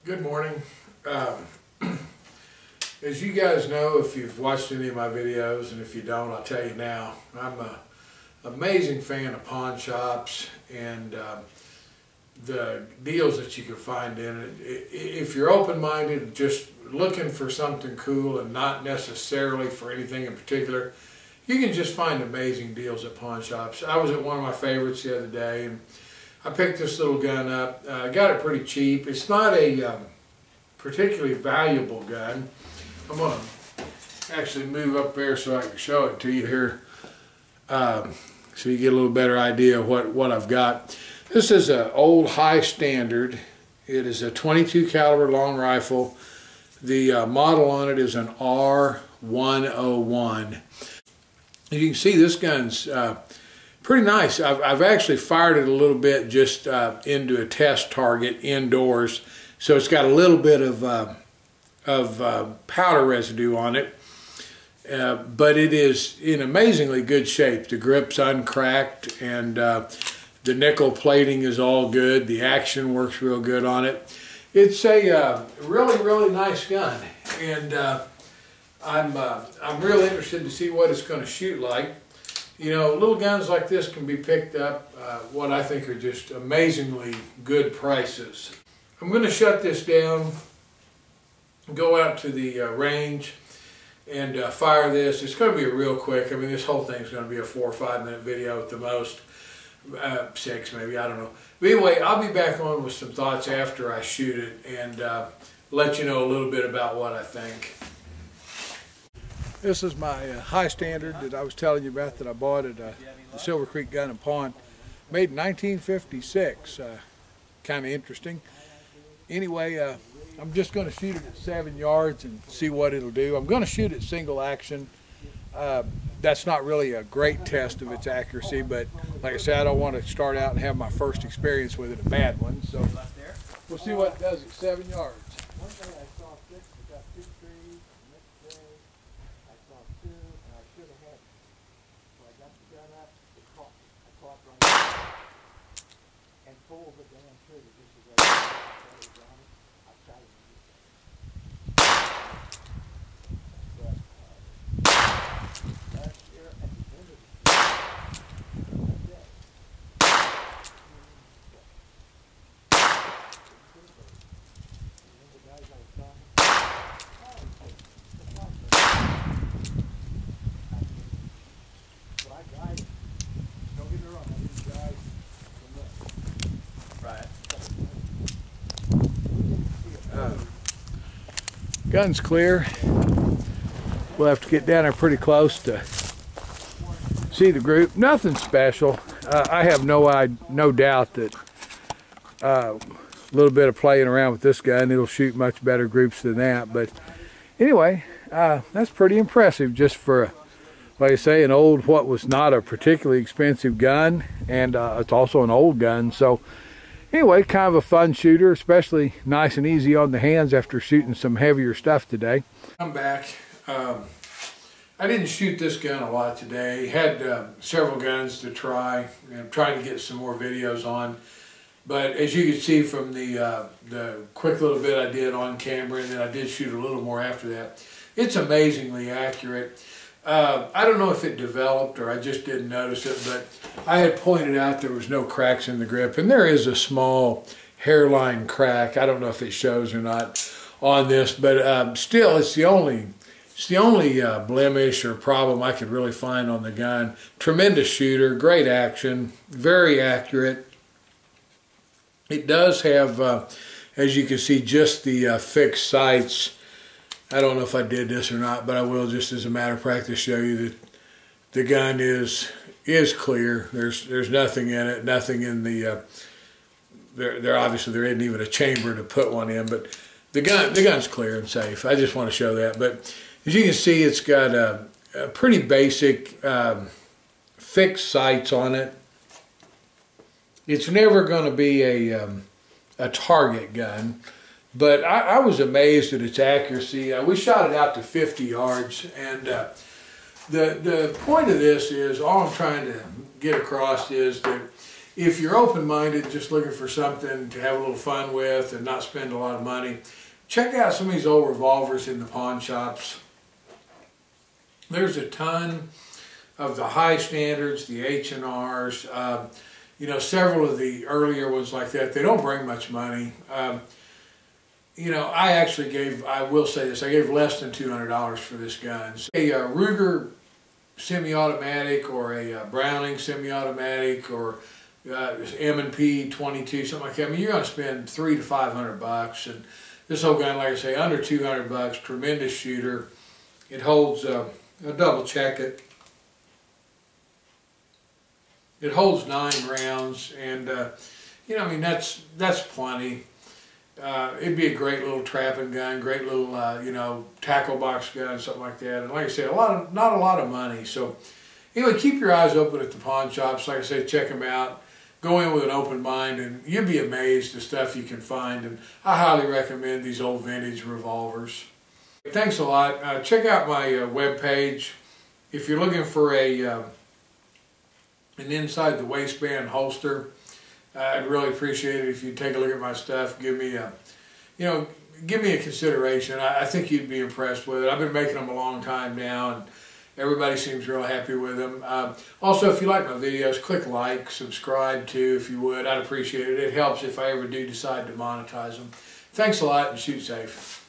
Good morning. As you guys know, if you've watched any of my videos, and if you don't, I'll tell you now, I'm an amazing fan of pawn shops and the deals that you can find in it. If you're open-minded, just looking for something cool and not necessarily for anything in particular, you can just find amazing deals at pawn shops. I was at one of my favorites the other day, and I picked this little gun up. I got it pretty cheap. It's not a particularly valuable gun. I'm going to actually move up there so I can show it to you here, so you get a little better idea of what I've got. This is an old high standard. It is a 22 caliber long rifle. The model on it is an R101. As you can see, this gun's pretty nice. I've actually fired it a little bit just into a test target indoors, so it's got a little bit of powder residue on it, but it is in amazingly good shape. The grip's uncracked, and the nickel plating is all good. The action works real good on it. It's a really nice gun, and I'm real interested to see what it's going to shoot like. You know, little guns like this can be picked up what I think are just amazingly good prices. I'm going to shut this down, go out to the range, and fire this. It's going to be real quick. I mean, this whole thing is going to be a 4 or 5 minute video at the most. 6 maybe, I don't know. But anyway, I'll be back on with some thoughts after I shoot it and let you know a little bit about what I think. This is my high standard that I was telling you about that I bought at the Silver Creek Gun and Pawn. Made in 1956. Kind of interesting. Anyway, I'm just going to shoot it at 7 yards and see what it'll do. I'm going to shoot it single action. That's not really a great test of its accuracy, but like I said, I don't want to start out and have my first experience with it a bad one. So we'll see what it does at 7 yards. One day I saw 6, I got 2 trees. The next day I saw 2, and I should have had it. So I got the gun up, it caught. I caught right there and pulled the damn trigger just as I was on it. I shot it. Last year at the end of the gun's clear. We'll have to get down there pretty close to see the group. Nothing special. I have no doubt that a little bit of playing around with this gun, it'll shoot much better groups than that. But anyway, that's pretty impressive just for, like I say, an old, what was not a particularly expensive gun, and it's also an old gun. So anyway, kind of a fun shooter, especially nice and easy on the hands after shooting some heavier stuff today. I'm back. I didn't shoot this gun a lot today. Had several guns to try. I'm trying to get some more videos on. But as you can see from the quick little bit I did on camera, and then I did shoot a little more after that, it's amazingly accurate. I don't know if it developed or I just didn't notice it, but I had pointed out there was no cracks in the grip, and there is a small hairline crack. I don't know if it shows or not on this, but still, it's the only blemish or problem I could really find on the gun. Tremendous shooter, great action, very accurate. It does have, as you can see, just the fixed sights. I don't know if I did this or not, but I will just as a matter of practice show you that the gun is clear. There's nothing in it, nothing in the there obviously there isn't even a chamber to put one in, but the gun's clear and safe. I just want to show that. But as you can see, it's got a pretty basic fixed sights on it. It's never going to be a target gun. But I was amazed at its accuracy. We shot it out to 50 yards, and the point of this is, all I'm trying to get across is that if you're open-minded, just looking for something to have a little fun with and not spend a lot of money, check out some of these old revolvers in the pawn shops. There's a ton of the high standards, the H&Rs, you know, several of the earlier ones like that. They don't bring much money. You know, I will say this, I gave less than $200 for this gun. So a Ruger semi-automatic or a Browning semi-automatic or M&P 22, something like that. I mean, you're going to spend $300 to $500, and this whole gun, like I say, under $200. Tremendous shooter. It holds. I'll double check it. It holds 9 rounds, and you know, I mean, that's plenty. It'd be a great little trapping gun, great little you know, tackle box gun, something like that. And like I said, not a lot of money. So anyway, keep your eyes open at the pawn shops. Like I said, check them out. Go in with an open mind, and you'll be amazed at the stuff you can find. And I highly recommend these old vintage revolvers. Thanks a lot. Check out my webpage. If you're looking for an inside the waistband holster, I'd really appreciate it if you'd take a look at my stuff. Give me a, you know, give me a consideration. I think you'd be impressed with it. I've been making them a long time now, and everybody seems real happy with them. Also, if you like my videos, click like, subscribe too, if you would. I'd appreciate it. It helps if I ever do decide to monetize them. Thanks a lot, and shoot safe.